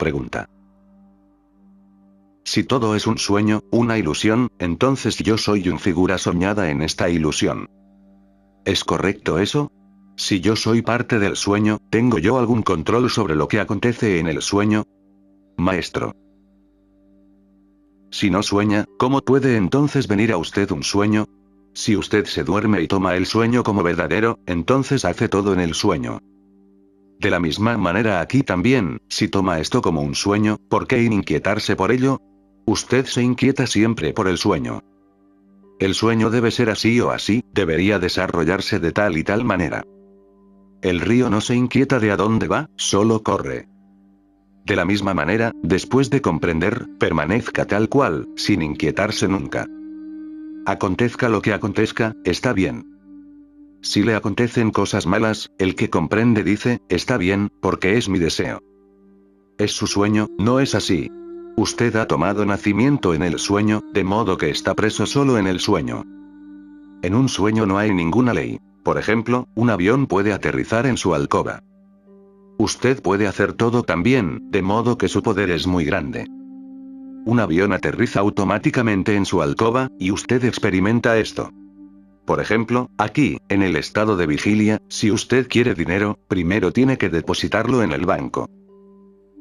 Pregunta. Si todo es un sueño, una ilusión, entonces yo soy una figura soñada en esta ilusión. ¿Es correcto eso? Si yo soy parte del sueño, ¿tengo yo algún control sobre lo que acontece en el sueño? Maestro. Si no sueña, ¿cómo puede entonces venir a usted un sueño? Si usted se duerme y toma el sueño como verdadero, entonces hace todo en el sueño. De la misma manera aquí también, si toma esto como un sueño, ¿por qué inquietarse por ello? Usted se inquieta siempre por el sueño. El sueño debe ser así o así, debería desarrollarse de tal y tal manera. El río no se inquieta de a dónde va, solo corre. De la misma manera, después de comprender, permanezca tal cual, sin inquietarse nunca. Acontezca lo que acontezca, está bien. Si le acontecen cosas malas, el que comprende dice, está bien, porque es mi deseo. Es su sueño, no es así. Usted ha tomado nacimiento en el sueño, de modo que está preso solo en el sueño. En un sueño no hay ninguna ley. Por ejemplo, un avión puede aterrizar en su alcoba. Usted puede hacer todo también, de modo que su poder es muy grande. Un avión aterriza automáticamente en su alcoba, y usted experimenta esto. Por ejemplo, aquí, en el estado de vigilia, si usted quiere dinero, primero tiene que depositarlo en el banco.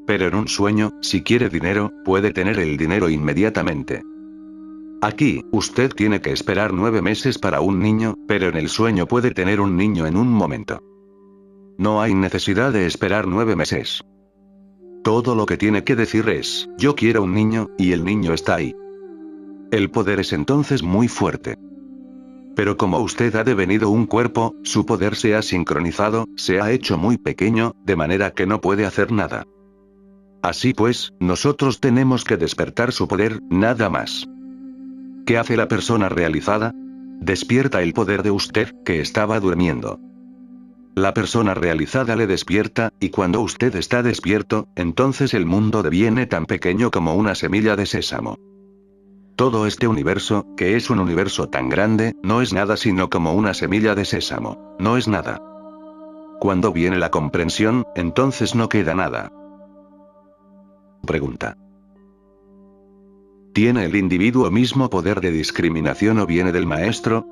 Pero en un sueño, si quiere dinero, puede tener el dinero inmediatamente. Aquí, usted tiene que esperar 9 meses para un niño, pero en el sueño puede tener un niño en un momento. No hay necesidad de esperar 9 meses. Todo lo que tiene que decir es, yo quiero un niño, y el niño está ahí. El poder es entonces muy fuerte. Pero como usted ha devenido un cuerpo, su poder se ha sincronizado, se ha hecho muy pequeño, de manera que no puede hacer nada. Así pues, nosotros tenemos que despertar su poder, nada más. ¿Qué hace la persona realizada? Despierta el poder de usted, que estaba durmiendo. La persona realizada le despierta, y cuando usted está despierto, entonces el mundo deviene tan pequeño como una semilla de sésamo. Todo este universo, que es un universo tan grande, no es nada sino como una semilla de sésamo, no es nada. Cuando viene la comprensión, entonces no queda nada. Pregunta. ¿Tiene el individuo mismo poder de discriminación o viene del maestro?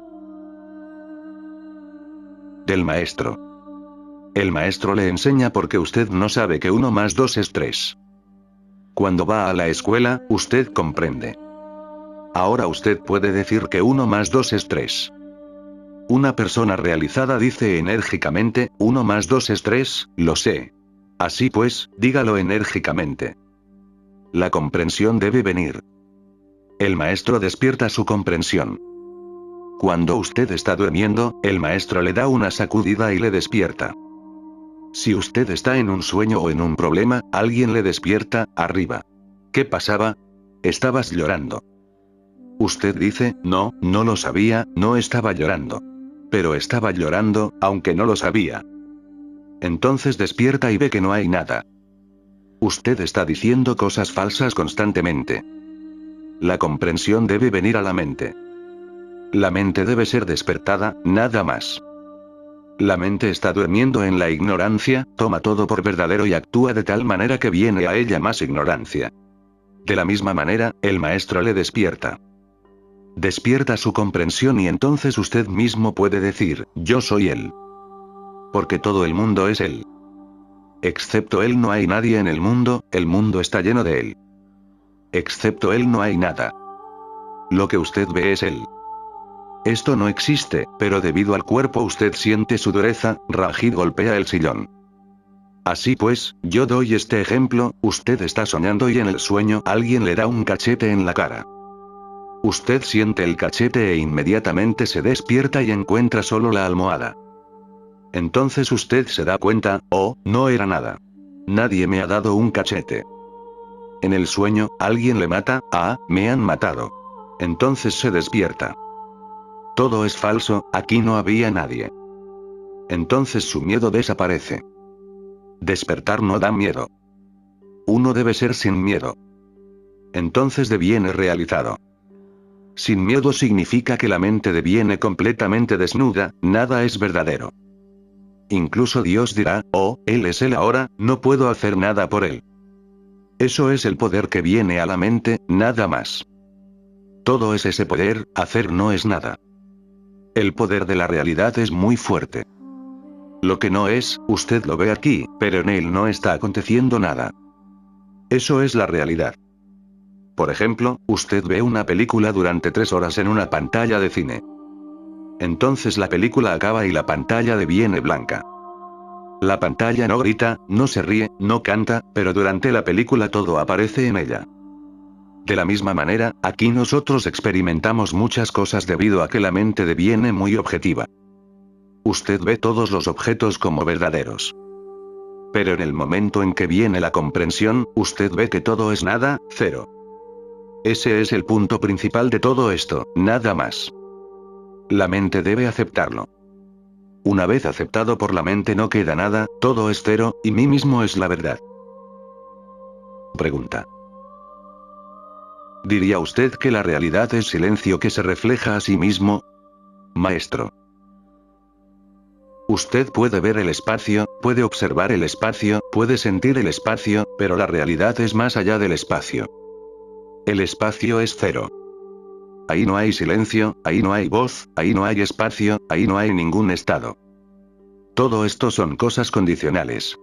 Del maestro. El maestro le enseña porque usted no sabe que 1 más 2 es 3. Cuando va a la escuela, usted comprende. Ahora usted puede decir que 1 más 2 es 3. Una persona realizada dice enérgicamente, 1 más 2 es 3, lo sé. Así pues, dígalo enérgicamente. La comprensión debe venir. El maestro despierta su comprensión. Cuando usted está durmiendo, el maestro le da una sacudida y le despierta. Si usted está en un sueño o en un problema, alguien le despierta, arriba. ¿Qué pasaba? Estabas llorando. Usted dice, no, no lo sabía, no estaba llorando. Pero estaba llorando, aunque no lo sabía. Entonces despierta y ve que no hay nada. Usted está diciendo cosas falsas constantemente. La comprensión debe venir a la mente. La mente debe ser despertada, nada más. La mente está durmiendo en la ignorancia, toma todo por verdadero y actúa de tal manera que viene a ella más ignorancia. De la misma manera, el maestro le despierta. Despierta su comprensión y entonces usted mismo puede decir, yo soy él. Porque todo el mundo es él. Excepto él no hay nadie en el mundo está lleno de él. Excepto él no hay nada. Lo que usted ve es él. Esto no existe, pero debido al cuerpo usted siente su dureza, Rajid golpea el sillón. Así pues, yo doy este ejemplo, usted está soñando y en el sueño alguien le da un cachete en la cara. Usted siente el cachete e inmediatamente se despierta y encuentra solo la almohada. Entonces usted se da cuenta, oh, no era nada. Nadie me ha dado un cachete. En el sueño, alguien le mata, me han matado. Entonces se despierta. Todo es falso, aquí no había nadie. Entonces su miedo desaparece. Despertar no da miedo. Uno debe ser sin miedo. Entonces deviene realizado. Sin miedo significa que la mente deviene completamente desnuda, nada es verdadero. Incluso Dios dirá, oh, él es él ahora, no puedo hacer nada por él. Eso es el poder que viene a la mente, nada más. Todo es ese poder, hacer no es nada. El poder de la realidad es muy fuerte. Lo que no es, usted lo ve aquí, pero en él no está aconteciendo nada. Eso es la realidad. Por ejemplo, usted ve una película durante 3 horas en una pantalla de cine. Entonces la película acaba y la pantalla deviene blanca. La pantalla no grita, no se ríe, no canta, pero durante la película todo aparece en ella. De la misma manera, aquí nosotros experimentamos muchas cosas debido a que la mente deviene muy objetiva. Usted ve todos los objetos como verdaderos. Pero en el momento en que viene la comprensión, usted ve que todo es nada, cero. Ese es el punto principal de todo esto, nada más. La mente debe aceptarlo. Una vez aceptado por la mente no queda nada, todo es cero, y mí mismo es la verdad. Pregunta. ¿Diría usted que la realidad es silencio que se refleja a sí mismo? Maestro. Usted puede ver el espacio, puede observar el espacio, puede sentir el espacio, pero la realidad es más allá del espacio. El espacio es cero. Ahí no hay silencio, ahí no hay voz, ahí no hay espacio, ahí no hay ningún estado. Todo esto son cosas condicionales.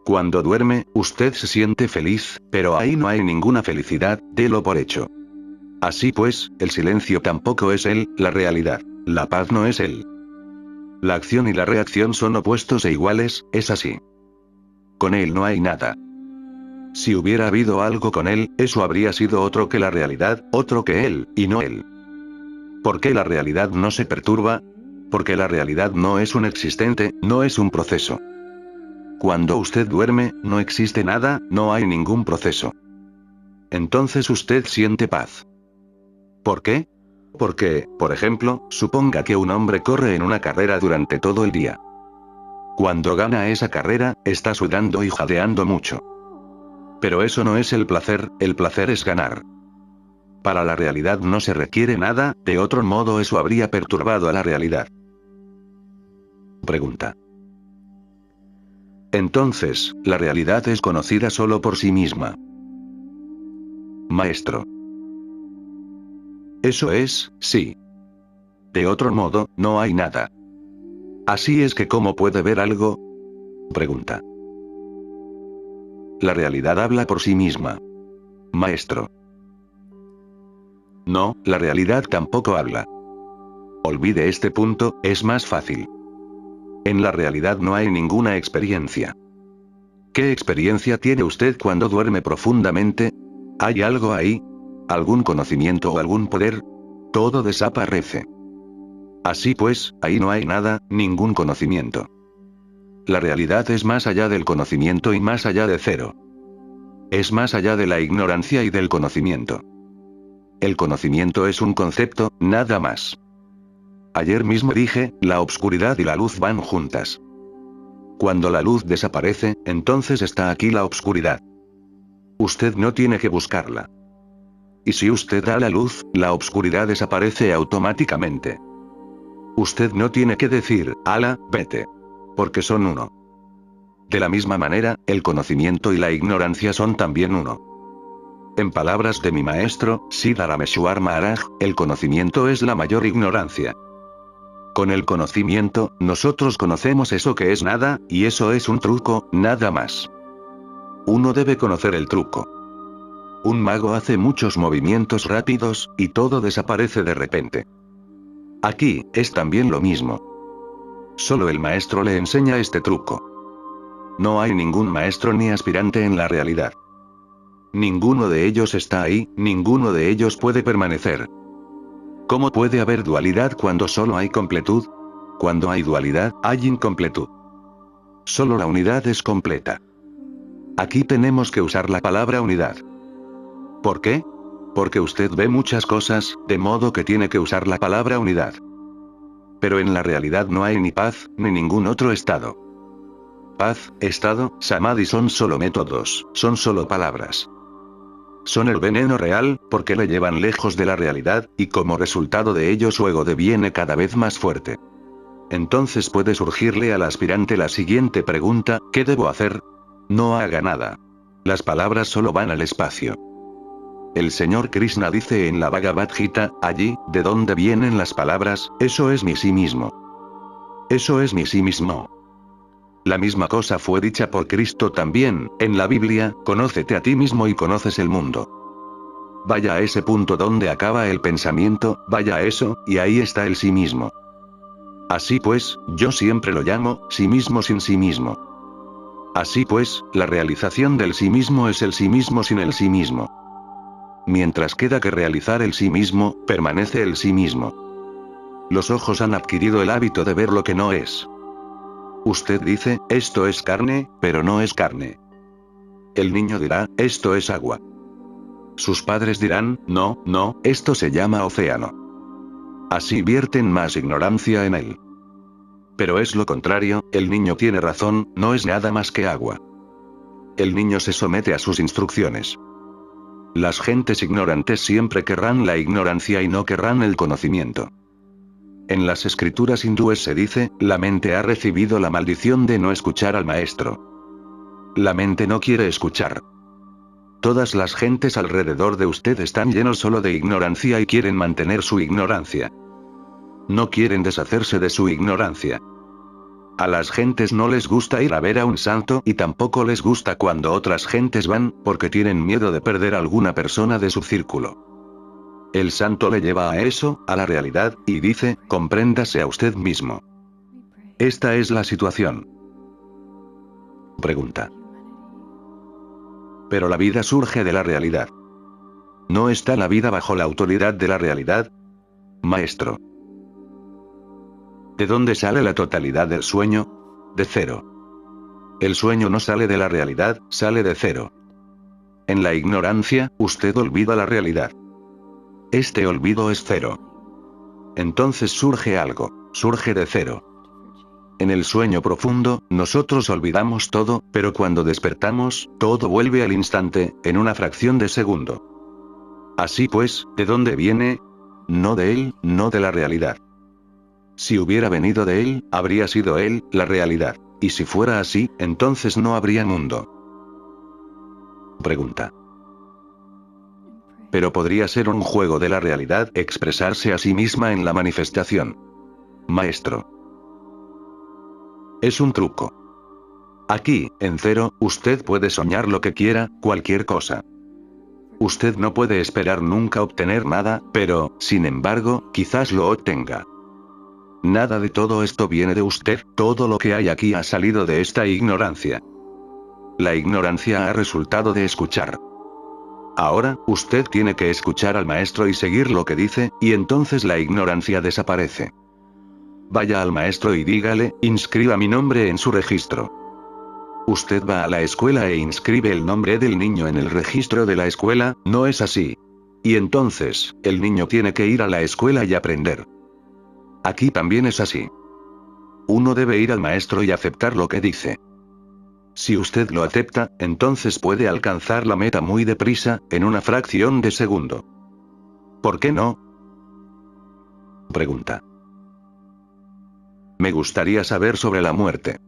Cuando duerme, usted se siente feliz, pero ahí no hay ninguna felicidad, délo por hecho. Así pues, el silencio tampoco es él, la realidad. La paz no es él. La acción y la reacción son opuestos e iguales, es así. Con él no hay nada. Si hubiera habido algo con él, eso habría sido otro que la realidad, otro que él, y no él. ¿Por qué la realidad no se perturba? Porque la realidad no es un existente, no es un proceso. Cuando usted duerme, no existe nada, no hay ningún proceso. Entonces usted siente paz. ¿Por qué? Porque, por ejemplo, suponga que un hombre corre en una carrera durante todo el día. Cuando gana esa carrera, está sudando y jadeando mucho. Pero eso no es el placer es ganar. Para la realidad no se requiere nada, de otro modo eso habría perturbado a la realidad. Pregunta. Entonces, la realidad es conocida solo por sí misma. Maestro. Eso es, sí. De otro modo, no hay nada. Así es que ¿cómo puede ver algo? Pregunta. La realidad habla por sí misma. Maestro. No, la realidad tampoco habla. Olvide este punto, es más fácil. En la realidad no hay ninguna experiencia. ¿Qué experiencia tiene usted cuando duerme profundamente? ¿Hay algo ahí? ¿Algún conocimiento o algún poder? Todo desaparece. Así pues, ahí no hay nada, ningún conocimiento. La realidad es más allá del conocimiento y más allá de cero. Es más allá de la ignorancia y del conocimiento. El conocimiento es un concepto, nada más. Ayer mismo dije, la obscuridad y la luz van juntas. Cuando la luz desaparece, entonces está aquí la obscuridad. Usted no tiene que buscarla. Y si usted da la luz, la obscuridad desaparece automáticamente. Usted no tiene que decir, ala, vete. Porque son uno. De la misma manera, el conocimiento y la ignorancia son también uno. En palabras de mi maestro, Siddha Rameshwar Maharaj, el conocimiento es la mayor ignorancia. Con el conocimiento, nosotros conocemos eso que es nada, y eso es un truco, nada más. Uno debe conocer el truco. Un mago hace muchos movimientos rápidos, y todo desaparece de repente. Aquí, es también lo mismo. Solo el maestro le enseña este truco. No hay ningún maestro ni aspirante en la realidad. Ninguno de ellos está ahí, ninguno de ellos puede permanecer. ¿Cómo puede haber dualidad cuando solo hay completud? Cuando hay dualidad, hay incompletud. Solo la unidad es completa. Aquí tenemos que usar la palabra unidad. ¿Por qué? Porque usted ve muchas cosas, de modo que tiene que usar la palabra unidad. Pero en la realidad no hay ni paz, ni ningún otro estado. Paz, estado, samadhi son solo métodos, son solo palabras. Son el veneno real, porque le llevan lejos de la realidad, y como resultado de ello su ego deviene cada vez más fuerte. Entonces puede surgirle al aspirante la siguiente pregunta, ¿qué debo hacer? No haga nada. Las palabras solo van al espacio. El señor Krishna dice en la Bhagavad Gita, allí, de donde vienen las palabras, eso es mi sí mismo. Eso es mi sí mismo. La misma cosa fue dicha por Cristo también, en la Biblia, conócete a ti mismo y conoces el mundo. Vaya a ese punto donde acaba el pensamiento, vaya a eso, y ahí está el sí mismo. Así pues, yo siempre lo llamo, sí mismo sin sí mismo. Así pues, la realización del sí mismo es el sí mismo sin el sí mismo. Mientras queda que realizar el sí mismo, permanece el sí mismo. Los ojos han adquirido el hábito de ver lo que no es. Usted dice, esto es carne, pero no es carne. El niño dirá, esto es agua. Sus padres dirán, no, no, esto se llama océano. Así vierten más ignorancia en él. Pero es lo contrario, el niño tiene razón, no es nada más que agua. El niño se somete a sus instrucciones. Las gentes ignorantes siempre querrán la ignorancia y no querrán el conocimiento. En las escrituras hindúes se dice, la mente ha recibido la maldición de no escuchar al maestro. La mente no quiere escuchar. Todas las gentes alrededor de usted están llenos solo de ignorancia y quieren mantener su ignorancia. No quieren deshacerse de su ignorancia. A las gentes no les gusta ir a ver a un santo y tampoco les gusta cuando otras gentes van, porque tienen miedo de perder a alguna persona de su círculo. El santo le lleva a eso, a la realidad, y dice, compréndase a usted mismo. Esta es la situación. Pregunta. Pero la vida surge de la realidad. ¿No está la vida bajo la autoridad de la realidad? Maestro. ¿De dónde sale la totalidad del sueño? De cero. El sueño no sale de la realidad, sale de cero. En la ignorancia, usted olvida la realidad. Este olvido es cero. Entonces surge algo, surge de cero. En el sueño profundo, nosotros olvidamos todo, pero cuando despertamos, todo vuelve al instante, en una fracción de segundo. Así pues, ¿de dónde viene? No de él, no de la realidad. Si hubiera venido de él, habría sido él, la realidad. Y si fuera así, entonces no habría mundo. Pregunta. Pero podría ser un juego de la realidad expresarse a sí misma en la manifestación. Maestro. Es un truco. Aquí, en cero, usted puede soñar lo que quiera, cualquier cosa. Usted no puede esperar nunca obtener nada, pero, sin embargo, quizás lo obtenga. Nada de todo esto viene de usted, todo lo que hay aquí ha salido de esta ignorancia. La ignorancia ha resultado de escuchar. Ahora, usted tiene que escuchar al maestro y seguir lo que dice, y entonces la ignorancia desaparece. Vaya al maestro y dígale, inscriba mi nombre en su registro. Usted va a la escuela e inscribe el nombre del niño en el registro de la escuela, ¿no es así? Y entonces, el niño tiene que ir a la escuela y aprender. Aquí también es así. Uno debe ir al maestro y aceptar lo que dice. Si usted lo acepta, entonces puede alcanzar la meta muy deprisa, en una fracción de segundo. ¿Por qué no? Pregunta. Me gustaría saber sobre la muerte.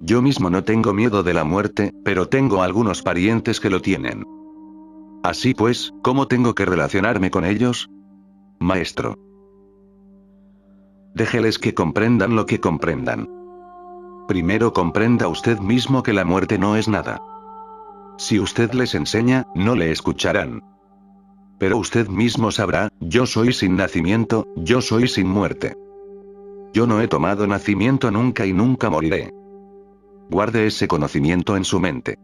Yo mismo no tengo miedo de la muerte, pero tengo algunos parientes que lo tienen. Así pues, ¿cómo tengo que relacionarme con ellos? Maestro. Déjeles que comprendan lo que comprendan. Primero comprenda usted mismo que la muerte no es nada. Si usted les enseña, no le escucharán. Pero usted mismo sabrá, yo soy sin nacimiento, yo soy sin muerte. Yo no he tomado nacimiento nunca y nunca moriré. Guarde ese conocimiento en su mente.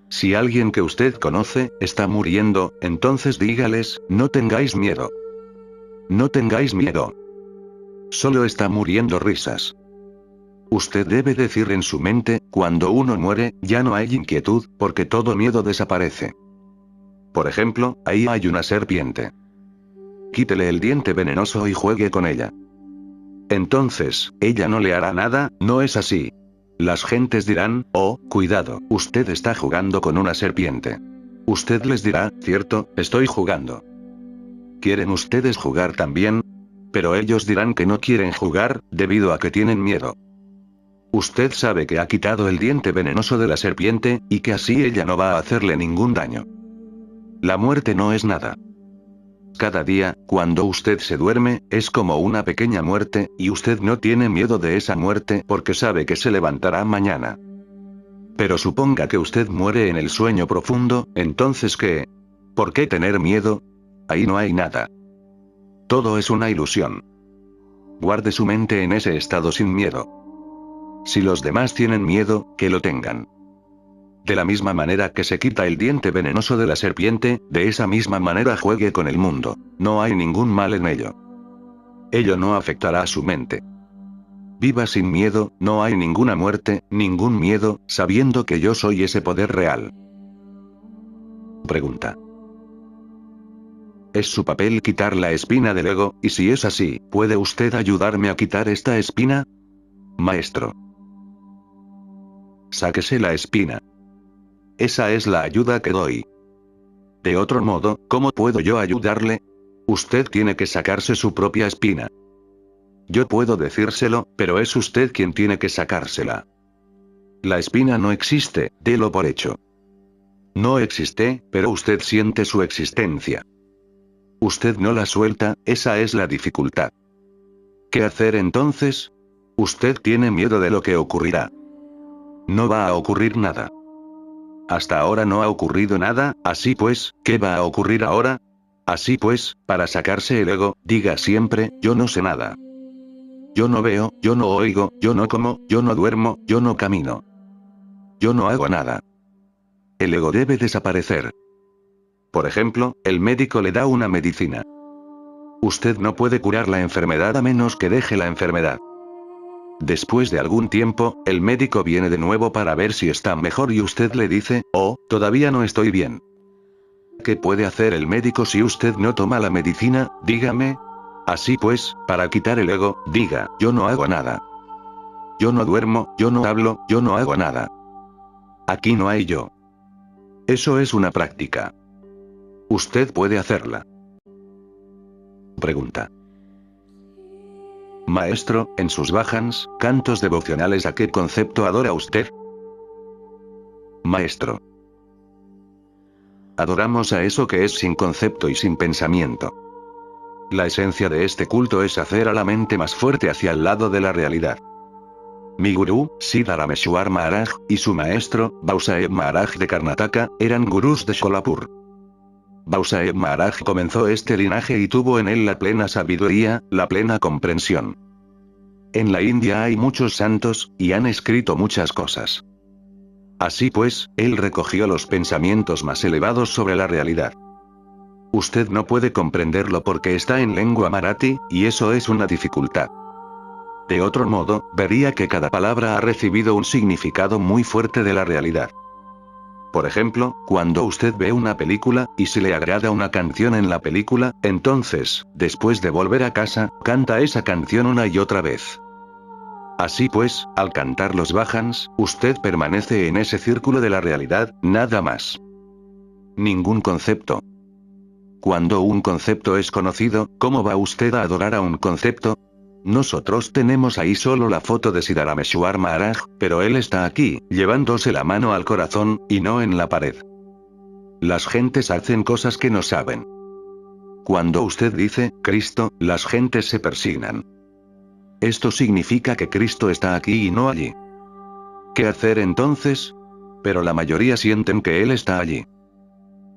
Si alguien que usted conoce, está muriendo, entonces dígales, no tengáis miedo. No tengáis miedo. Solo está muriendo risas. Usted debe decir en su mente, cuando uno muere, ya no hay inquietud, porque todo miedo desaparece. Por ejemplo, ahí hay una serpiente. Quítele el diente venenoso y juegue con ella. Entonces, ella no le hará nada, ¿no es así? Las gentes dirán, oh, cuidado, usted está jugando con una serpiente. Usted les dirá, cierto, estoy jugando. ¿Quieren ustedes jugar también? Pero ellos dirán que no quieren jugar, debido a que tienen miedo. Usted sabe que ha quitado el diente venenoso de la serpiente, y que así ella no va a hacerle ningún daño. La muerte no es nada. Cada día, cuando usted se duerme, es como una pequeña muerte, y usted no tiene miedo de esa muerte porque sabe que se levantará mañana. Pero suponga que usted muere en el sueño profundo, entonces ¿qué? ¿Por qué tener miedo? Ahí no hay nada. Todo es una ilusión. Guarde su mente en ese estado sin miedo. Si los demás tienen miedo, que lo tengan. De la misma manera que se quita el diente venenoso de la serpiente, de esa misma manera juegue con el mundo. No hay ningún mal en ello. Ello no afectará a su mente. Viva sin miedo, no hay ninguna muerte, ningún miedo, sabiendo que yo soy ese poder real. Pregunta. ¿Es su papel quitar la espina del ego? Y si es así, ¿puede usted ayudarme a quitar esta espina? Maestro. Sáquese la espina. Esa es la ayuda que doy. De otro modo, ¿cómo puedo yo ayudarle? Usted tiene que sacarse su propia espina. Yo puedo decírselo, pero es usted quien tiene que sacársela. La espina no existe, délo por hecho. No existe, pero usted siente su existencia. Usted no la suelta, esa es la dificultad. ¿Qué hacer entonces? Usted tiene miedo de lo que ocurrirá. No va a ocurrir nada. Hasta ahora no ha ocurrido nada, así pues, ¿qué va a ocurrir ahora? Así pues, para sacarse el ego, diga siempre, yo no sé nada. Yo no veo, yo no oigo, yo no como, yo no duermo, yo no camino. Yo no hago nada. El ego debe desaparecer. Por ejemplo, el médico le da una medicina. Usted no puede curar la enfermedad a menos que deje la enfermedad. Después de algún tiempo, el médico viene de nuevo para ver si está mejor y usted le dice, oh, todavía no estoy bien. ¿Qué puede hacer el médico si usted no toma la medicina? Dígame. Así pues, para quitar el ego, diga, yo no hago nada. Yo no duermo, yo no hablo, yo no hago nada. Aquí no hay yo. Eso es una práctica. Usted puede hacerla. Pregunta. Maestro, en sus bhajans, cantos devocionales, ¿a qué concepto adora usted? Maestro. Adoramos a eso que es sin concepto y sin pensamiento. La esencia de este culto es hacer a la mente más fuerte hacia el lado de la realidad. Mi gurú, Siddha Rameshwar Maharaj, y su maestro, Bausaheb Maharaj de Karnataka, eran gurús de Sholapur. Bausaheb Maharaj comenzó este linaje y tuvo en él la plena sabiduría, la plena comprensión. En la India hay muchos santos, y han escrito muchas cosas. Así pues, él recogió los pensamientos más elevados sobre la realidad. Usted no puede comprenderlo porque está en lengua marathi, y eso es una dificultad. De otro modo, vería que cada palabra ha recibido un significado muy fuerte de la realidad. Por ejemplo, cuando usted ve una película, y si le agrada una canción en la película, entonces, después de volver a casa, canta esa canción una y otra vez. Así pues, al cantar los bhajans, usted permanece en ese círculo de la realidad, nada más. Ningún concepto. Cuando un concepto es conocido, ¿cómo va usted a adorar a un concepto? Nosotros tenemos ahí solo la foto de Siddha Rameshwar Maharaj, pero él está aquí, llevándose la mano al corazón, y no en la pared. Las gentes hacen cosas que no saben. Cuando usted dice, Cristo, las gentes se persignan. Esto significa que Cristo está aquí y no allí. ¿Qué hacer entonces? Pero la mayoría sienten que Él está allí.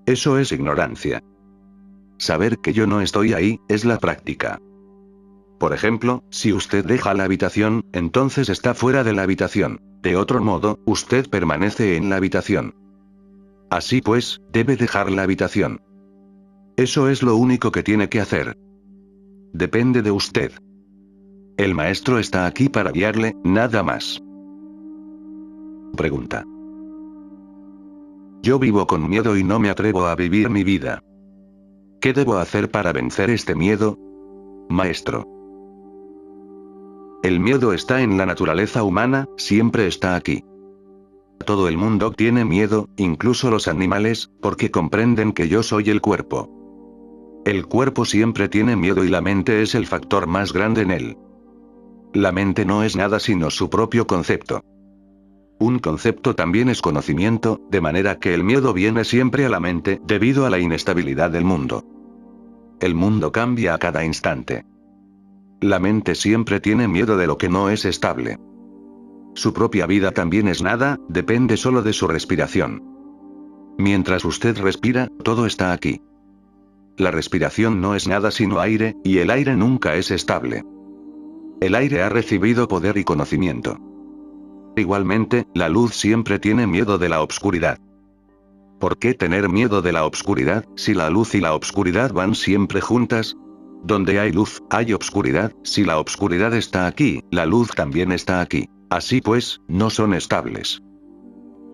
Eso es ignorancia. Saber que yo no estoy ahí, es la práctica. Por ejemplo, si usted deja la habitación, entonces está fuera de la habitación. De otro modo, usted permanece en la habitación. Así pues, debe dejar la habitación. Eso es lo único que tiene que hacer. Depende de usted. El maestro está aquí para guiarle, nada más. Pregunta. Yo vivo con miedo y no me atrevo a vivir mi vida. ¿Qué debo hacer para vencer este miedo? Maestro. El miedo está en la naturaleza humana, siempre está aquí. Todo el mundo tiene miedo, incluso los animales, porque comprenden que yo soy el cuerpo. El cuerpo siempre tiene miedo y la mente es el factor más grande en él. La mente no es nada sino su propio concepto. Un concepto también es conocimiento, de manera que el miedo viene siempre a la mente debido a la inestabilidad del mundo. El mundo cambia a cada instante. La mente siempre tiene miedo de lo que no es estable. Su propia vida también es nada, depende solo de su respiración. Mientras usted respira, todo está aquí. La respiración no es nada sino aire, y el aire nunca es estable. El aire ha recibido poder y conocimiento. Igualmente, la luz siempre tiene miedo de la obscuridad. ¿Por qué tener miedo de la obscuridad, si la luz y la obscuridad van siempre juntas? Donde hay luz, hay obscuridad, si la obscuridad está aquí, la luz también está aquí. Así pues, no son estables.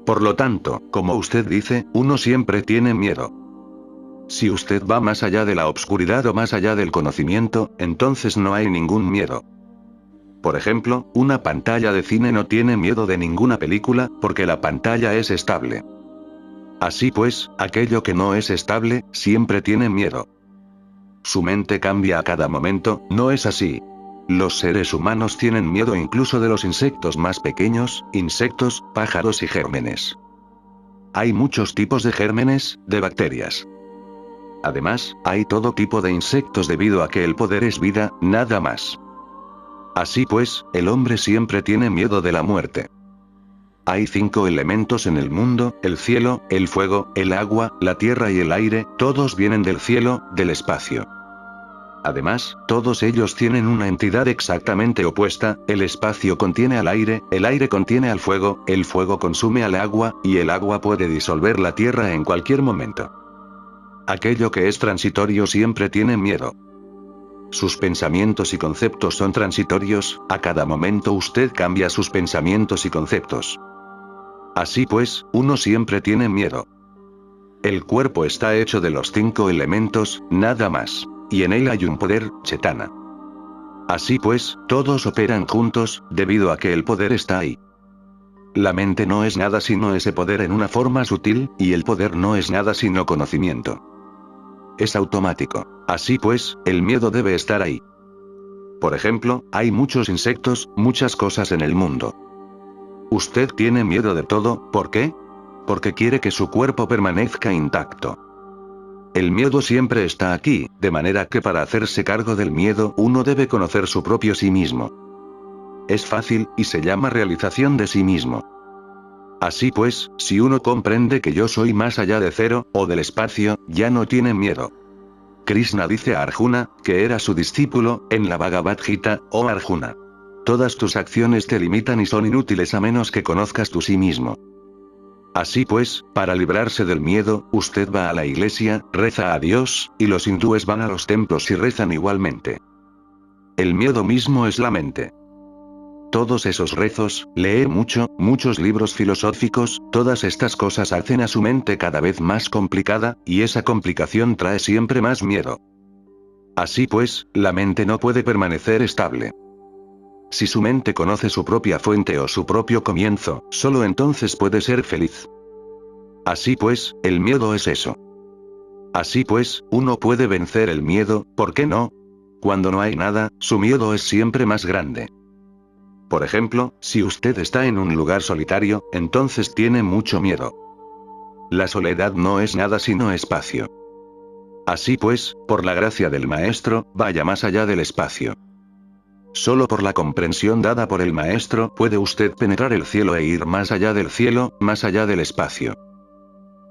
Por lo tanto, como usted dice, uno siempre tiene miedo. Si usted va más allá de la obscuridad o más allá del conocimiento, entonces no hay ningún miedo. Por ejemplo, una pantalla de cine no tiene miedo de ninguna película, porque la pantalla es estable. Así pues, aquello que no es estable, siempre tiene miedo. Su mente cambia a cada momento, ¿no es así? Los seres humanos tienen miedo incluso de los insectos más pequeños, insectos, pájaros y gérmenes. Hay muchos tipos de gérmenes, de bacterias. Además, hay todo tipo de insectos debido a que el poder es vida, nada más. Así pues, el hombre siempre tiene miedo de la muerte. Hay 5 elementos en el mundo: el cielo, el fuego, el agua, la tierra y el aire, todos vienen del cielo, del espacio. Además, todos ellos tienen una entidad exactamente opuesta: el espacio contiene al aire, el aire contiene al fuego, el fuego consume al agua, y el agua puede disolver la tierra en cualquier momento. Aquello que es transitorio siempre tiene miedo. Sus pensamientos y conceptos son transitorios, a cada momento usted cambia sus pensamientos y conceptos. Así pues, uno siempre tiene miedo. El cuerpo está hecho de los 5 elementos, nada más. Y en él hay un poder, Chetana. Así pues, todos operan juntos, debido a que el poder está ahí. La mente no es nada sino ese poder en una forma sutil, y el poder no es nada sino conocimiento. Es automático. Así pues, el miedo debe estar ahí. Por ejemplo, hay muchos insectos, muchas cosas en el mundo. Usted tiene miedo de todo, ¿por qué? Porque quiere que su cuerpo permanezca intacto. El miedo siempre está aquí, de manera que para hacerse cargo del miedo uno debe conocer su propio sí mismo. Es fácil, y se llama realización de sí mismo. Así pues, si uno comprende que yo soy más allá de cero, o del espacio, ya no tiene miedo. Krishna dice a Arjuna, que era su discípulo, en la Bhagavad Gita: oh Arjuna, todas tus acciones te limitan y son inútiles a menos que conozcas tu sí mismo. Así pues, para librarse del miedo, usted va a la iglesia, reza a Dios, y los hindúes van a los templos y rezan igualmente. El miedo mismo es la mente. Todos esos rezos, leer mucho, muchos libros filosóficos, todas estas cosas hacen a su mente cada vez más complicada, y esa complicación trae siempre más miedo. Así pues, la mente no puede permanecer estable. Si su mente conoce su propia fuente o su propio comienzo, solo entonces puede ser feliz. Así pues, el miedo es eso. Así pues, uno puede vencer el miedo, ¿por qué no? Cuando no hay nada, su miedo es siempre más grande. Por ejemplo, si usted está en un lugar solitario, entonces tiene mucho miedo. La soledad no es nada sino espacio. Así pues, por la gracia del Maestro, vaya más allá del espacio. Solo por la comprensión dada por el Maestro puede usted penetrar el cielo e ir más allá del cielo, más allá del espacio.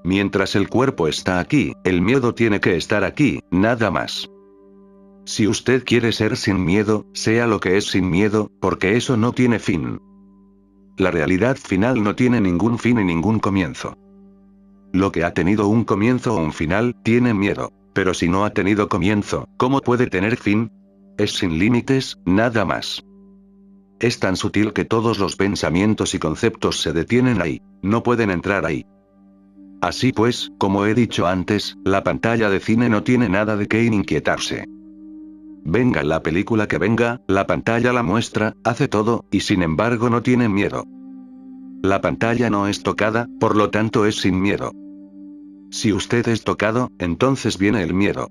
Mientras el cuerpo está aquí, el miedo tiene que estar aquí, nada más. Si usted quiere ser sin miedo, sea lo que es sin miedo, porque eso no tiene fin. La realidad final no tiene ningún fin y ningún comienzo. Lo que ha tenido un comienzo o un final, tiene miedo. Pero si no ha tenido comienzo, ¿cómo puede tener fin? Es sin límites, nada más. Es tan sutil que todos los pensamientos y conceptos se detienen ahí, no pueden entrar ahí. Así pues, como he dicho antes, la pantalla de cine no tiene nada de qué inquietarse. Venga la película que venga, la pantalla la muestra, hace todo, y sin embargo no tiene miedo. La pantalla no es tocada, por lo tanto es sin miedo. Si usted es tocado, entonces viene el miedo.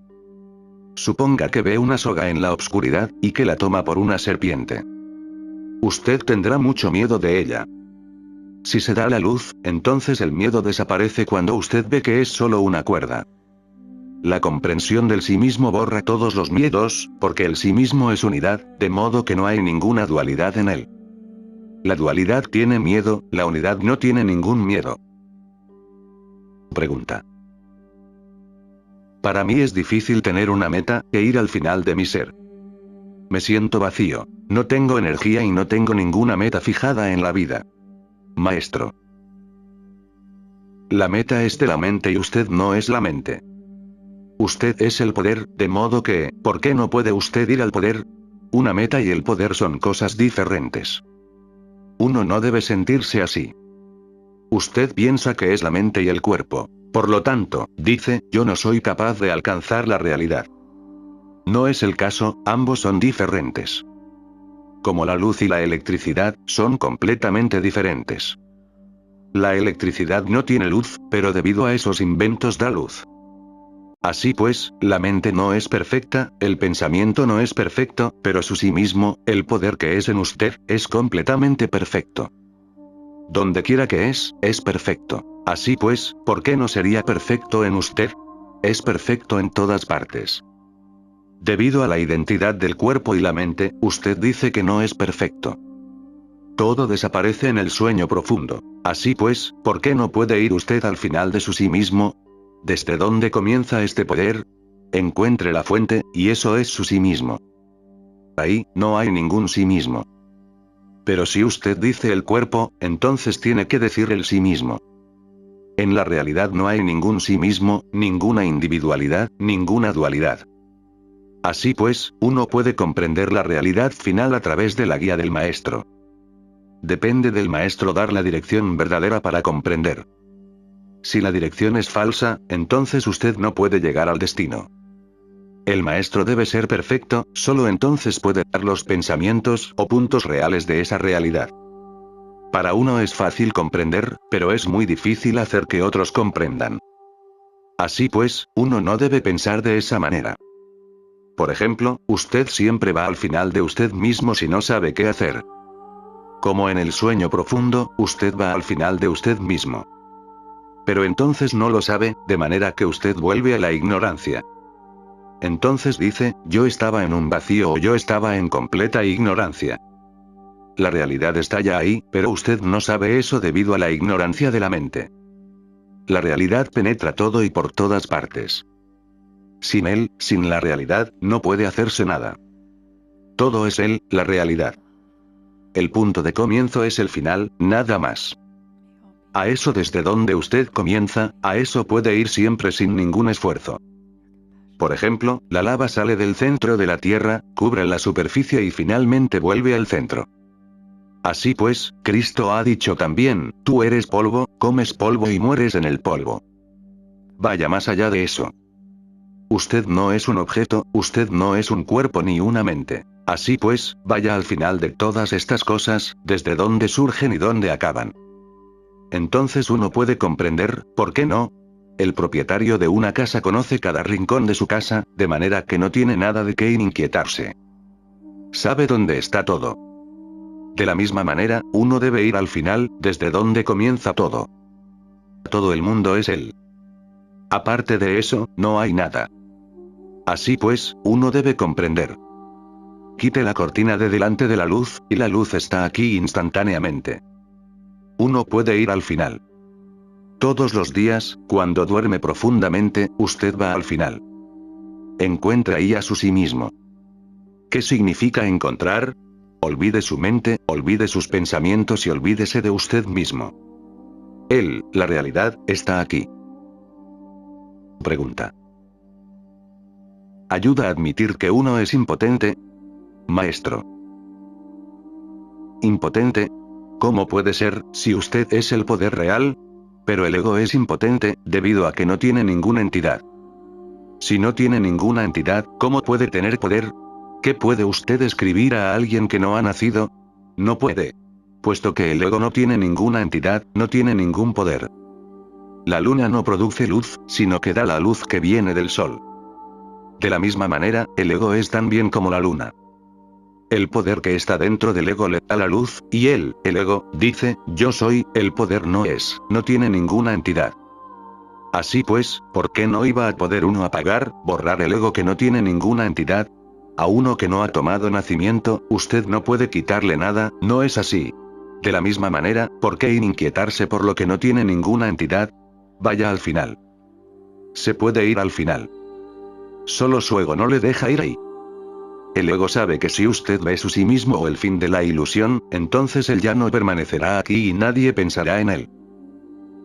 Suponga que ve una soga en la oscuridad, y que la toma por una serpiente. Usted tendrá mucho miedo de ella. Si se da la luz, entonces el miedo desaparece cuando usted ve que es solo una cuerda. La comprensión del sí mismo borra todos los miedos, porque el sí mismo es unidad, de modo que no hay ninguna dualidad en él. La dualidad tiene miedo, la unidad no tiene ningún miedo. Pregunta. Para mí es difícil tener una meta, e ir al final de mi ser. Me siento vacío, no tengo energía y no tengo ninguna meta fijada en la vida. Maestro. La meta es de la mente y usted no es la mente. Usted es el poder, de modo que, ¿por qué no puede usted ir al poder? Una meta y el poder son cosas diferentes. Uno no debe sentirse así. Usted piensa que es la mente y el cuerpo. Por lo tanto, dice, yo no soy capaz de alcanzar la realidad. No es el caso, ambos son diferentes. Como la luz y la electricidad, son completamente diferentes. La electricidad no tiene luz, pero debido a esos inventos da luz. Así pues, la mente no es perfecta, el pensamiento no es perfecto, pero su sí mismo, el poder que es en usted, es completamente perfecto. Donde quiera que es perfecto. Así pues, ¿por qué no sería perfecto en usted? Es perfecto en todas partes. Debido a la identidad del cuerpo y la mente, usted dice que no es perfecto. Todo desaparece en el sueño profundo. Así pues, ¿por qué no puede ir usted al final de su sí mismo? ¿Desde dónde comienza este poder? Encuentre la fuente, y eso es su sí mismo. Ahí, no hay ningún sí mismo. Pero si usted dice el cuerpo, entonces tiene que decir el sí mismo. En la realidad no hay ningún sí mismo, ninguna individualidad, ninguna dualidad. Así pues, uno puede comprender la realidad final a través de la guía del maestro. Depende del maestro dar la dirección verdadera para comprender. Si la dirección es falsa, entonces usted no puede llegar al destino. El maestro debe ser perfecto, solo entonces puede dar los pensamientos o puntos reales de esa realidad. Para uno es fácil comprender, pero es muy difícil hacer que otros comprendan. Así pues, uno no debe pensar de esa manera. Por ejemplo, usted siempre va al final de usted mismo si no sabe qué hacer. Como en el sueño profundo, usted va al final de usted mismo. Pero entonces no lo sabe, de manera que usted vuelve a la ignorancia. Entonces dice, yo estaba en un vacío o yo estaba en completa ignorancia. La realidad está ya ahí, pero usted no sabe eso debido a la ignorancia de la mente. La realidad penetra todo y por todas partes. Sin él, sin la realidad, no puede hacerse nada. Todo es él, la realidad. El punto de comienzo es el final, nada más. A eso desde donde usted comienza, a eso puede ir siempre sin ningún esfuerzo. Por ejemplo, la lava sale del centro de la Tierra, cubre la superficie y finalmente vuelve al centro. Así pues, Cristo ha dicho también, tú eres polvo, comes polvo y mueres en el polvo. Vaya más allá de eso. Usted no es un objeto, usted no es un cuerpo ni una mente. Así pues, vaya al final de todas estas cosas, desde dónde surgen y dónde acaban. Entonces uno puede comprender, ¿por qué no? El propietario de una casa conoce cada rincón de su casa, de manera que no tiene nada de qué inquietarse. Sabe dónde está todo. De la misma manera, uno debe ir al final, desde donde comienza todo. Todo el mundo es él. Aparte de eso, no hay nada. Así pues, uno debe comprender. Quite la cortina de delante de la luz, y la luz está aquí instantáneamente. Uno puede ir al final. Todos los días, cuando duerme profundamente, usted va al final. Encuentra ahí a su sí mismo. ¿Qué significa encontrar? Olvide su mente, olvide sus pensamientos y olvídese de usted mismo. Él, la realidad, está aquí. Pregunta. ¿Ayuda a admitir que uno es impotente? Maestro. ¿Impotente? ¿Cómo puede ser, si usted es el poder real? Pero el ego es impotente, debido a que no tiene ninguna entidad. Si no tiene ninguna entidad, ¿cómo puede tener poder? ¿Qué puede usted escribir a alguien que no ha nacido? No puede. Puesto que el ego no tiene ninguna entidad, no tiene ningún poder. La luna no produce luz, sino que da la luz que viene del sol. De la misma manera, el ego es tan bien como la luna. El poder que está dentro del ego le da la luz, y él, el ego, dice, yo soy, el poder no tiene ninguna entidad. Así pues, ¿por qué no iba a poder uno apagar, borrar el ego que no tiene ninguna entidad? A uno que no ha tomado nacimiento, usted no puede quitarle nada, ¿no es así? De la misma manera, ¿por qué inquietarse por lo que no tiene ninguna entidad? Vaya al final. Se puede ir al final. Solo su ego no le deja ir ahí. El ego sabe que si usted ve su sí mismo o el fin de la ilusión, entonces él ya no permanecerá aquí y nadie pensará en él.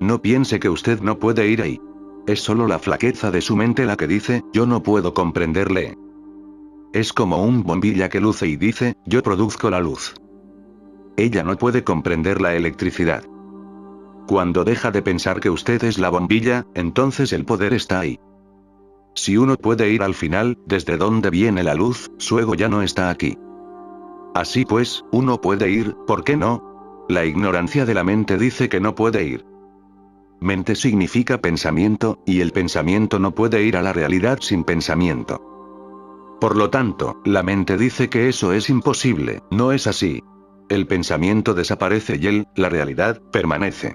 No piense que usted no puede ir ahí. Es solo la flaqueza de su mente la que dice, yo no puedo comprenderle. Es como un bombilla que luce y dice, yo produzco la luz. Ella no puede comprender la electricidad. Cuando deja de pensar que usted es la bombilla, entonces el poder está ahí. Si uno puede ir al final, desde donde viene la luz, su ego ya no está aquí. Así pues, uno puede ir, ¿por qué no? La ignorancia de la mente dice que no puede ir. Mente significa pensamiento, y el pensamiento no puede ir a la realidad sin pensamiento. Por lo tanto, la mente dice que eso es imposible, no es así. El pensamiento desaparece y la realidad, permanece.